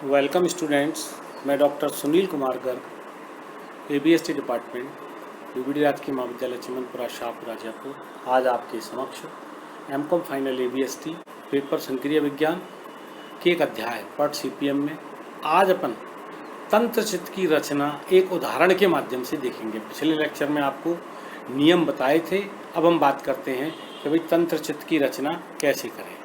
Welcome students. मैं doctor Sunil Kumar Garg, ABST department, BBD राजकीय महाविद्यालय चिमनपुरा शाहपुरा जयपुर। आज आपके समक्ष एमकॉम फाइनल एबीएसटी पेपर संक्रिय विज्ञान के एक अध्याय पार्ट सीपीएम में आज अपन तंत्र चित्र की रचना एक उदाहरण के माध्यम से देखेंगे। पिछले लेक्चर में आपको नियम बताए थे, अब हम बात करते हैं कि भाई तंत्र चित्र की रचना कैसे करें।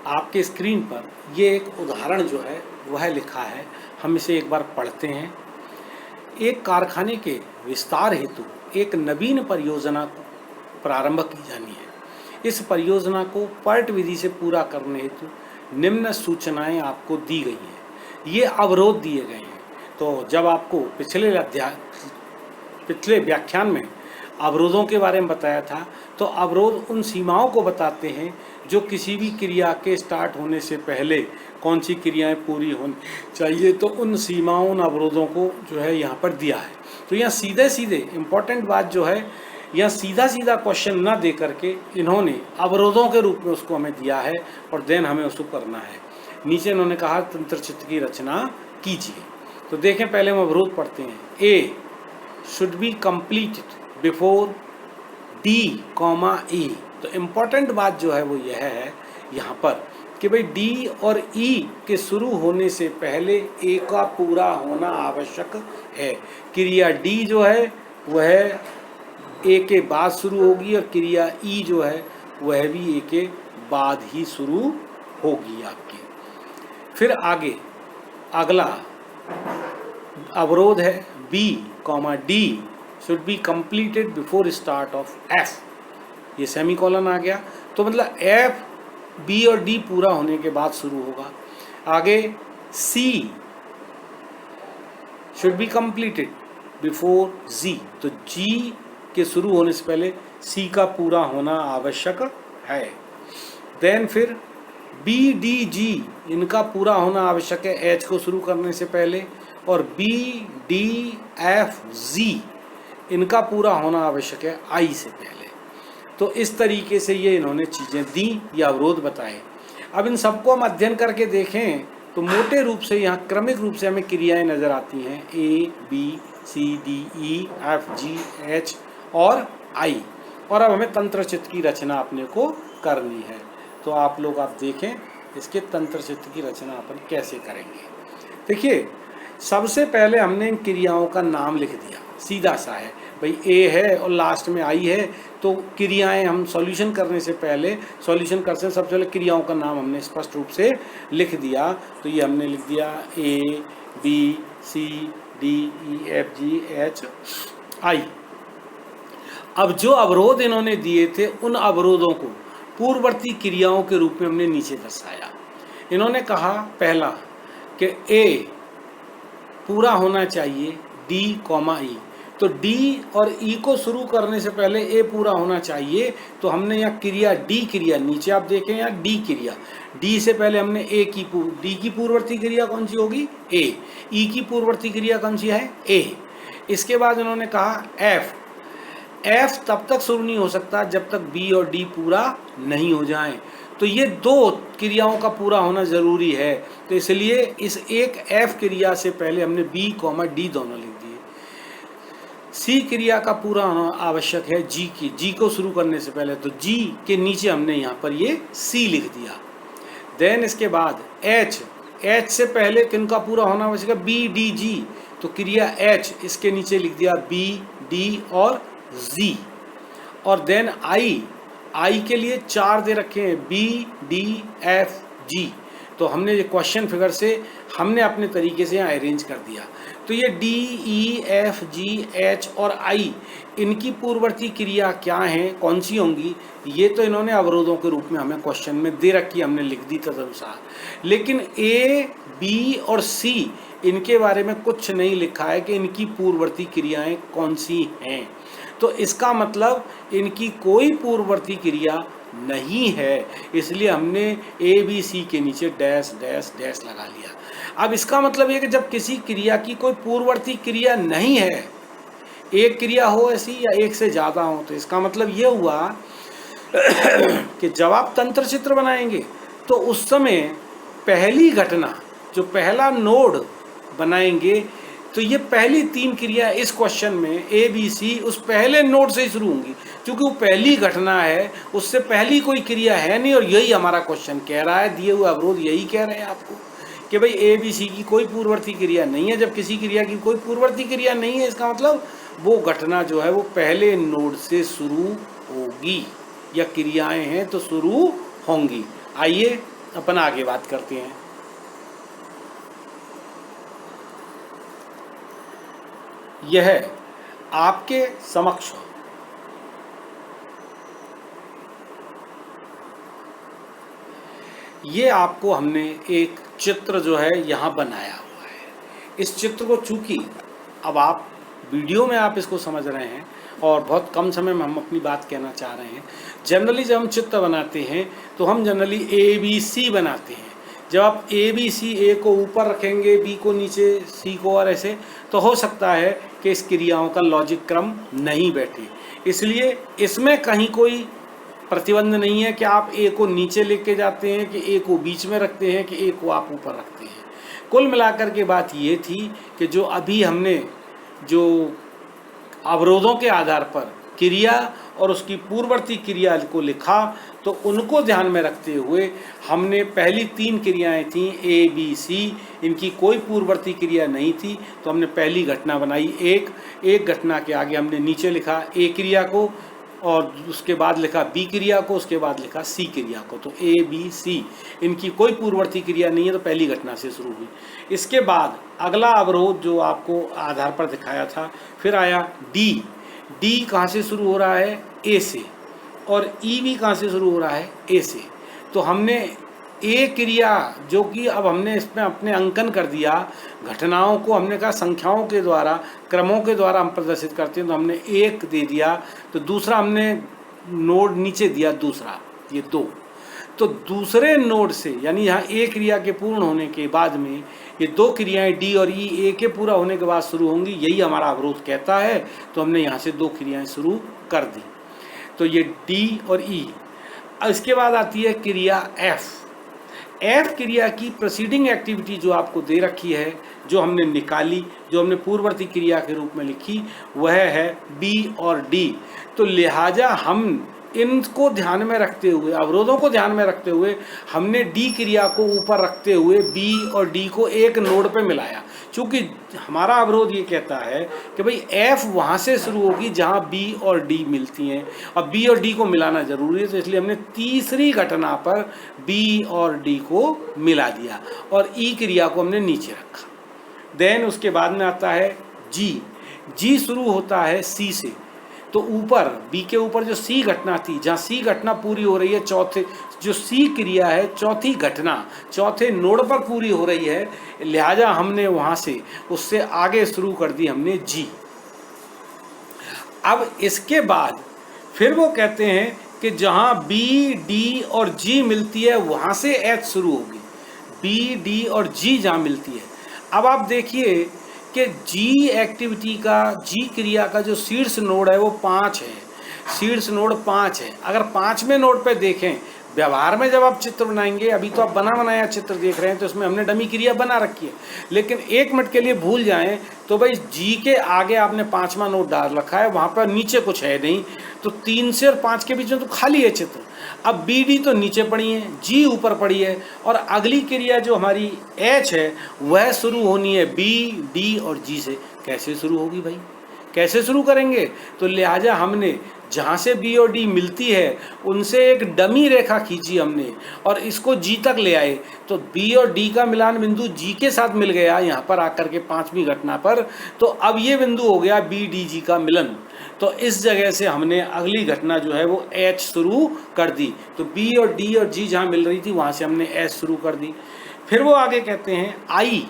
आपके स्क्रीन पर ये एक उदाहरण जो है वह लिखा है, हम इसे एक बार पढ़ते हैं। एक कारखाने के विस्तार हेतु एक नवीन परियोजना को प्रारंभ की जानी है। इस परियोजना को पर्ट विधि से पूरा करने हेतु निम्न सूचनाएं आपको दी गई हैं। ये अवरोध दिए गए हैं। तो जब आपको पिछले व्याख्यान में अवरोधों के बारे में बताया था, तो अवरोध उन सीमाओं को बताते हैं जो किसी भी क्रिया के स्टार्ट होने से पहले कौन सी क्रियाएं पूरी होनी चाहिए। तो उन सीमाओं, उन अवरोधों को जो है यहाँ पर दिया है। तो यहाँ सीधे सीधे इम्पोर्टेंट बात जो है, यहाँ सीधा सीधा क्वेश्चन ना दे करके इन्होंने अवरोधों के रूप में उसको हमें दिया है और देन हमें उसको करना है। नीचे इन्होंने कहा तंत्र चित्र की रचना कीजिए। तो देखें, पहले हम अवरोध पढ़ते हैं। A should be completed before D comma E. तो इम्पॉर्टेंट बात जो है वो यह है यहाँ पर कि भाई डी और ई के शुरू होने से पहले ए का पूरा होना आवश्यक है। क्रिया डी जो है वह ए के बाद शुरू होगी और क्रिया ई जो है वह भी ए के बाद ही शुरू होगी आपकी। फिर आगे अगला अवरोध है B comma D should be completed before start of F. ये सेमीकोलन आ गया, तो मतलब एफ बी और डी पूरा होने के बाद शुरू होगा। आगे सी शुड बी कंप्लीटेड बिफोर जी। तो जी के शुरू होने से पहले सी का पूरा होना आवश्यक है। देन फिर बी डी जी इनका पूरा होना आवश्यक है एच को शुरू करने से पहले, और बी डी एफ जी इनका पूरा होना आवश्यक है आई से पहले। तो इस तरीके से ये इन्होंने चीज़ें दी या अवरोध बताए। अब इन सबको हम अध्ययन करके देखें तो मोटे रूप से यहाँ क्रमिक रूप से हमें क्रियाएं नज़र आती हैं, A B C D E F G H और आई। और अब हमें तंत्र चित्र की रचना अपने को करनी है। तो आप लोग देखें इसके तंत्र चित्र की रचना अपन कैसे करेंगे। देखिए, सबसे पहले हमने इन क्रियाओं का नाम लिख दिया, सीधा सा है भाई ए है और लास्ट में आई है। तो क्रियाएं हम सॉल्यूशन करने से पहले, सॉल्यूशन करते हैं सबसे पहले क्रियाओं का नाम हमने स्पष्ट रूप से लिख दिया। तो ये हमने लिख दिया A B C D E F G H I. अब जो अवरोध इन्होंने दिए थे उन अवरोधों को पूर्ववर्ती क्रियाओं के रूप में हमने नीचे दर्शाया। इन्होंने कहा पहला कि ए पूरा होना चाहिए डी कॉमा ई। तो डी और ई को शुरू करने से पहले ए पूरा होना चाहिए। तो हमने यहाँ क्रिया डी क्रिया, नीचे आप देखें यहाँ डी क्रिया, डी से पहले हमने डी की पूर्ववर्ती क्रिया कौन सी होगी ए, ई की पूर्ववर्ती क्रिया कौन सी है ए। इसके बाद इन्होंने कहा एफ तब तक शुरू नहीं हो सकता जब तक बी और डी पूरा नहीं हो जाए। तो ये दो क्रियाओं का पूरा होना जरूरी है। तो इसलिए इस एक एफ क्रिया से पहले हमने बी कॉमा डी दोनों लिख दिए। सी क्रिया का पूरा होना आवश्यक है जी को शुरू करने से पहले। तो जी के नीचे हमने यहाँ पर ये सी लिख दिया। देन इसके बाद एच से पहले किनका पूरा होना आवश्यक है बी डी जी। तो क्रिया एच इसके नीचे लिख दिया बी डी और जी। और देन आई के लिए 4 दे रखे हैं बी डी एफ जी। तो हमने ये क्वेश्चन फिगर से हमने अपने तरीके से यहाँ अरेंज कर दिया। तो ये D E F G H और आई इनकी पूर्ववर्ती क्रिया क्या हैं, कौन सी होंगी, ये तो इन्होंने अवरोधों के रूप में हमें क्वेश्चन में दे रखी, हमने लिख दी तदनुसार। लेकिन ए बी और सी इनके बारे में कुछ नहीं लिखा है कि इनकी पूर्ववर्ती क्रियाएं कौन सी हैं। तो इसका मतलब इनकी कोई पूर्ववर्ती क्रिया नहीं है, इसलिए हमने ए बी सी के नीचे डैश डैश डैश लगा लिया। अब इसका मतलब ये कि जब किसी क्रिया की कोई पूर्ववर्ती क्रिया नहीं है, एक क्रिया हो ऐसी या एक से ज़्यादा हो। तो इसका मतलब ये हुआ कि जब आप तंत्र चित्र बनाएंगे तो उस समय पहली घटना, जो पहला नोड बनाएंगे, तो ये पहली 3 क्रिया इस क्वेश्चन में ए बी सी उस पहले नोड से ही शुरू होंगी, क्योंकि वो पहली घटना है, उससे पहली कोई क्रिया है नहीं। और यही हमारा क्वेश्चन कह रहा है, दिए हुए अवरोध यही कह रहे हैं आपको कि भाई ए बी सी की कोई पूर्ववर्ती क्रिया नहीं है। जब किसी क्रिया की कोई पूर्ववर्ती क्रिया नहीं है, इसका मतलब वो घटना जो है वो पहले नोड से शुरू होगी, या क्रियाएं हैं तो शुरू होंगी। आइए अपन आगे बात करते हैं। यह आपके समक्ष ये आपको हमने एक चित्र जो है यहाँ बनाया हुआ है। इस चित्र को चूंकि अब आप वीडियो में आप इसको समझ रहे हैं और बहुत कम समय में हम अपनी बात कहना चाह रहे हैं। जनरली जब हम चित्र बनाते हैं तो हम जनरली ए बी सी बनाते हैं। जब आप ए बी सी, ए को ऊपर रखेंगे, बी को नीचे, सी को और ऐसे, तो हो सकता है कि इस क्रियाओं का लॉजिक क्रम नहीं बैठे। इसलिए इसमें कहीं कोई प्रतिबंध नहीं है कि आप ए को नीचे लेके जाते हैं, कि ए को बीच में रखते हैं, कि ए को आप ऊपर रखते हैं। कुल मिलाकर के बात ये थी कि जो अभी हमने जो अवरोधों के आधार पर क्रिया और उसकी पूर्ववर्ती क्रिया को लिखा, तो उनको ध्यान में रखते हुए हमने पहली 3 क्रियाएं थीं ए बी सी, इनकी कोई पूर्ववर्ती क्रिया नहीं थी, तो हमने पहली घटना बनाई एक घटना के आगे हमने नीचे लिखा ए क्रिया को, और उसके बाद लिखा बी क्रिया को, उसके बाद लिखा सी क्रिया को। तो ए बी सी इनकी कोई पूर्ववर्ती क्रिया नहीं है, तो पहली घटना से शुरू हुई। इसके बाद अगला अवरोध जो आपको आधार पर दिखाया था, फिर आया डी। डी कहाँ से शुरू हो रहा है? ए से। और ई भी कहाँ से शुरू हो रहा है? ए से। तो हमने ए क्रिया, जो कि अब हमने इसमें अपने अंकन कर दिया, घटनाओं को हमने कहा संख्याओं के द्वारा, क्रमों के द्वारा हम प्रदर्शित करते हैं, तो हमने 1 दे दिया। तो दूसरा हमने नोड नीचे दिया, दूसरा ये 2। तो दूसरे नोड से, यानी यहाँ ए क्रिया के पूर्ण होने के बाद में ये 2 क्रियाएं डी और ई ए के पूरा होने के बाद शुरू होंगी, यही हमारा अवरोध कहता है। तो हमने यहाँ से 2 क्रियाएं शुरू कर दी। तो ये डी और ई। इसके बाद आती है क्रिया एफ। एफ क्रिया की प्रोसीडिंग एक्टिविटी जो आपको दे रखी है, जो हमने निकाली, जो हमने पूर्ववर्ती क्रिया के रूप में लिखी, वह है बी और डी। तो लिहाजा हम इनको ध्यान में रखते हुए, अवरोधों को ध्यान में रखते हुए, हमने डी क्रिया को ऊपर रखते हुए बी और डी को एक नोड पे मिलाया। क्योंकि हमारा अवरोध ये कहता है कि भाई एफ वहाँ से शुरू होगी जहाँ बी और डी मिलती हैं, और बी और डी को मिलाना जरूरी है। तो इसलिए हमने तीसरी घटना पर बी और डी को मिला दिया, और ई क्रिया को हमने नीचे रखा। देन उसके बाद में आता है जी। जी शुरू होता है सी से। तो ऊपर बी के ऊपर जो सी घटना थी, जहाँ सी घटना पूरी हो रही है, चौथे जो सी क्रिया है, चौथी घटना चौथे नोड पर पूरी हो रही है, लिहाजा हमने वहाँ से उससे आगे शुरू कर दी हमने जी। अब इसके बाद फिर वो कहते हैं कि जहाँ बी डी और जी मिलती है वहाँ से एच शुरू होगी। बी डी और जी जहाँ मिलती है। अब आप देखिए कि जी एक्टिविटी का, जी क्रिया का जो शीर्ष नोड है वो 5 है। शीर्ष नोड 5 है। अगर 5वें नोड पे देखें, व्यवहार में जब आप चित्र बनाएंगे, अभी तो आप बना बनाया चित्र देख रहे हैं, तो इसमें हमने डमी क्रिया बना रखी है, लेकिन 1 मिनट के लिए भूल जाएं तो भाई जी के आगे आपने 5वां नोड डाल रखा है, वहाँ पर नीचे कुछ है नहीं, तो 3 से और 5 के बीच में तो खाली है चित्र। अब बी डी तो नीचे पड़ी है, जी ऊपर पड़ी है, और अगली क्रिया जो हमारी एच है वह शुरू होनी है बी डी और जी से। कैसे शुरू होगी भाई? कैसे शुरू करेंगे? तो लिहाजा हमने जहाँ से बी और डी मिलती है उनसे एक डमी रेखा खींची हमने, और इसको जी तक ले आए। तो बी और डी का मिलान बिंदु जी के साथ मिल गया यहाँ पर आकर के 5वीं घटना पर। तो अब ये बिंदु हो गया बी डी जी का मिलन। तो इस जगह से हमने अगली घटना जो है वो एच शुरू कर दी। तो बी और डी और जी जहाँ मिल रही थी वहाँ से हमने एच शुरू कर दी। फिर वो आगे कहते हैं आई,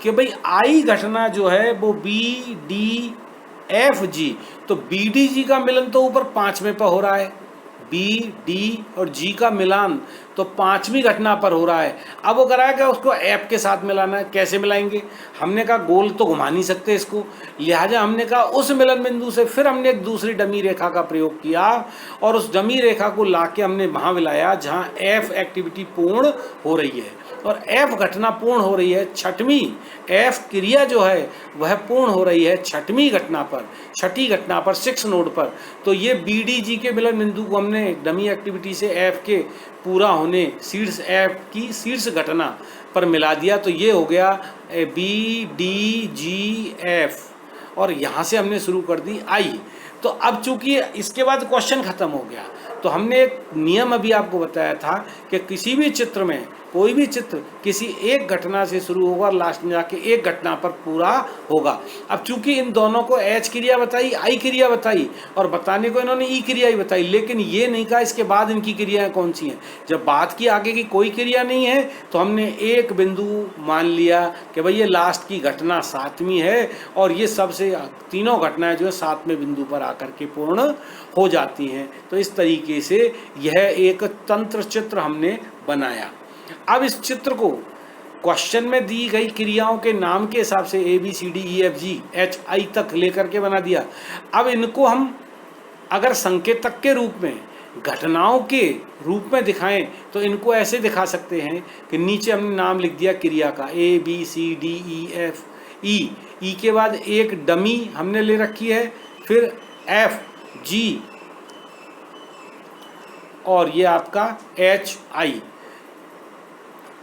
कि भाई आई घटना जो है वो बी डी एफ जी। तो बी डी जी का मिलन तो ऊपर 5वें पर हो रहा है, बी डी और जी का मिलान तो 5वीं घटना पर हो रहा है। अब वो कराया क्या, उसको ऐप के साथ मिलाना है। कैसे मिलाएंगे, हमने कहा गोल तो घुमा नहीं सकते इसको, लिहाजा हमने कहा उस मिलन बिंदु से फिर हमने एक दूसरी डमी रेखा का प्रयोग किया और उस डमी रेखा को लाके हमने वहाँ मिलाया जहाँ एफ एक्टिविटी पूर्ण हो रही है और एफ घटना पूर्ण हो रही है 6वीं, एफ क्रिया जो है वह पूर्ण हो रही है 6वीं घटना पर, 6ठी घटना पर 6 नोड पर। तो ये BDG के मिलन बिंदु को हमने डमी एक्टिविटी से एफ के पूरा होने शीर्ष एफ की शीर्ष घटना पर मिला दिया। तो ये हो गया BDGF और यहाँ से हमने शुरू कर दी आई। तो अब चूंकि इसके बाद क्वेश्चन खत्म हो गया, तो हमने एक नियम अभी आपको बताया था कि किसी भी चित्र में कोई भी चित्र किसी एक घटना से शुरू होगा और लास्ट में जाके एक घटना पर पूरा होगा। अब चूंकि इन दोनों को H क्रिया बताई, I क्रिया बताई और बताने को इन्होंने E क्रिया ही बताई, लेकिन ये नहीं कहा इसके बाद इनकी क्रियाएं कौन सी हैं। जब बात की आगे की कोई क्रिया नहीं है तो हमने एक बिंदु मान लिया कि भाई ये लास्ट की घटना 7वीं है और ये सबसे तीनों घटनाएं जो है 7वें बिंदु पर आकर के पूर्ण हो जाती हैं। तो इस तरीके से यह एक तंत्र चित्र हमने बनाया। अब इस चित्र को क्वेश्चन में दी गई क्रियाओं के नाम के हिसाब से ABCDEFGHI तक लेकर के बना दिया। अब इनको हम अगर संकेतक के रूप में घटनाओं के रूप में दिखाएं तो इनको ऐसे दिखा सकते हैं कि नीचे हमने नाम लिख दिया क्रिया का ABCDEFE, ई के बाद एक डमी हमने ले रखी है, फिर FG और ये आपका HI।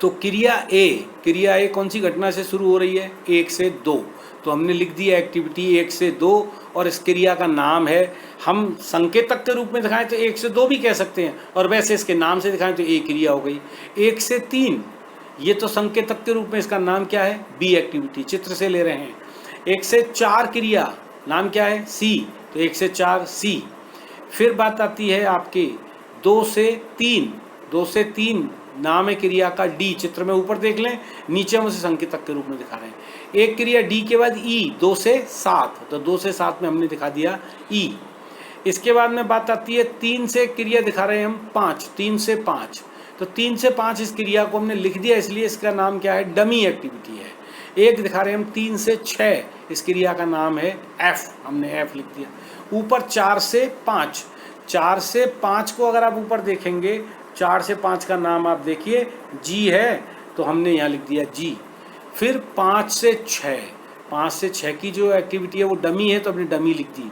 तो क्रिया ए कौन सी घटना से शुरू हो रही है, 1 से 2। तो हमने लिख दिया एक्टिविटी 1 से 2 और इस क्रिया का नाम है, हम संकेतक के रूप में दिखाएं तो 1 से 2 भी कह सकते हैं और वैसे इसके नाम से दिखाएं तो ए क्रिया हो गई। 1 से 3 ये तो संकेतक के रूप में इसका नाम क्या है, बी एक्टिविटी, चित्र से ले रहे हैं। 1 से 4 क्रिया नाम क्या है, सी, तो 1 से 4 सी। फिर बात आती है आपके 2 से 3 नाम है क्रिया का डी, चित्र में ऊपर देख लें, नीचे हम उसे संकेतक के रूप में दिखा रहे हैं। एक क्रिया डी के बाद ई, 2 से 7, तो 2 से 7 में हमने दिखा दिया ई। इसके बाद में बात आती है 3 से क्रिया दिखा रहे हैं हम 5, 3 से 5, तो 3 से 5 इस क्रिया को हमने लिख दिया, इसलिए इसका नाम क्या है, डमी एक्टिविटी है। एक दिखा रहे हैं हम 3 से 6, इस क्रिया का नाम है एफ, हमने एफ लिख दिया। ऊपर 4 से 5, 4 से 5 को अगर आप ऊपर देखेंगे, 4 से 5 का नाम आप देखिए जी है, तो हमने यहाँ लिख दिया जी। फिर 5 से 6, 5 से 6 की जो एक्टिविटी है वो डमी है, तो हमने डमी लिख दी।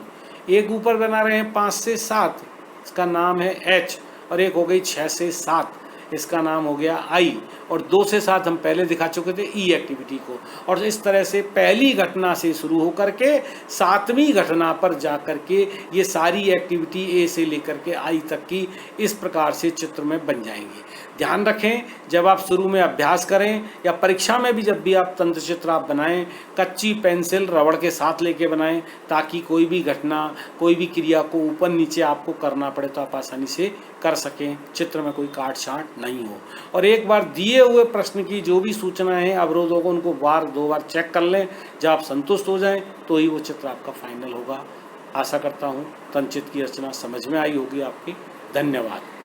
एक ऊपर बना रहे हैं 5 से 7, इसका नाम है एच, और एक हो गई 6 से 7, इसका नाम हो गया आई, और 2 से 7 हम पहले दिखा चुके थे ई एक्टिविटी को। और इस तरह से पहली घटना से शुरू होकर के 7वीं घटना पर जा कर के ये सारी एक्टिविटी ए से लेकर के आई तक की इस प्रकार से चित्र में बन जाएंगी। ध्यान रखें, जब आप शुरू में अभ्यास करें या परीक्षा में भी जब भी आप तंत्र चित्र आप बनाएं, कच्ची पेंसिल रबड़ के साथ लेके बनाएं, ताकि कोई भी घटना, कोई भी क्रिया को ऊपर नीचे आपको करना पड़े तो आप आसानी से कर सकें, चित्र में कोई काट छांट नहीं हो। और एक बार दिए हुए प्रश्न की जो भी सूचनाएं हैं, अवरोधों को, उनको 2 बार चेक कर लें। जब आप संतुष्ट हो जाएं तो ही वो चित्र आपका फाइनल होगा। आशा करता हूँ तंत्र चित्र की रचना समझ में आई होगी आपकी। धन्यवाद।